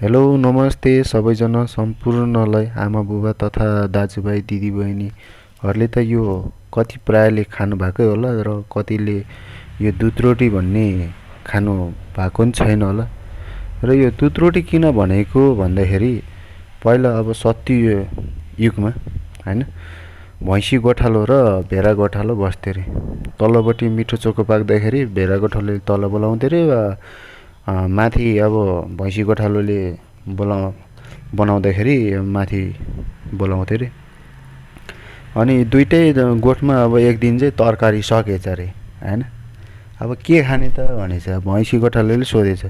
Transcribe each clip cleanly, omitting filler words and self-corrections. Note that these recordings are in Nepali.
हेलो नमस्ते सबैजना सम्पूर्णलाई आमा बुबा तथा दाजुभाइ दिदीबहिनीहरूले त यो कति प्रायले खानु भएकै होला र कतिले यो दुध रोटी भन्ने खानु भएको पनि छैन होला। र यो दुध रोटी किन भनेको भन्दाखेरि पहिला अब सत्य युगमा हैन भैँसी गोठालो र भेडा गोठालो बस्थे रे। तल्लोपट्टि मिठो चोखो पाक्दाखेरि भेडा गोठालोले तल बोलाउँथे रे वा माथि अब भैँसी गोठालोले बनाउँदाखेरि माथि बोलाउँथे रे। अनि दुईटै गोठमा अब एक दिन चाहिँ तरकारी सकेछ रे हैन। अब के खाने त भनेछ भैँसी गोठालोले सोधेछ,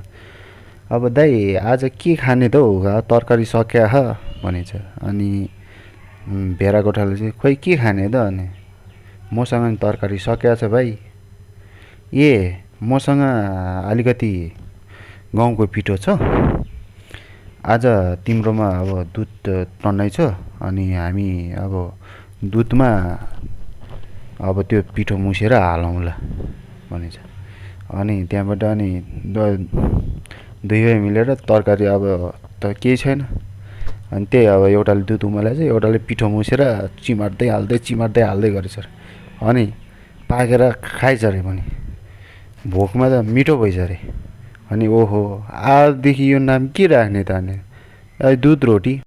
अब दाइ आज के खाने त हौ, तरकारी सक्या ह भनेछ। अनि भेडा गोठालो चाहिँ खोइ के खाने त भने, मसँग नि तरकारी सक्या छ भाइ। ए मसँग अलिकति गहुँको पिठो छ, आज तिम्रोमा अब दुध टन्नै छ अनि हामी अब दुधमा अब त्यो पिठो मुसेर हालौँला भनेछ। अनि त्यहाँबाट अनि दुई भाइ मिलेर तरकारी अब त केही छैन, अनि त्यही अब एउटाले दुध उमालेछ एउटाले पिठो मुसेर चिमार्दै हाल्दै गरेछ। अनि पाकेर खाएछ अरे पनि भोकमा त मिठो भएछ अरे। अनि ओहो आजदेखि यो नाम के राख्ने त भने दुध रोटी।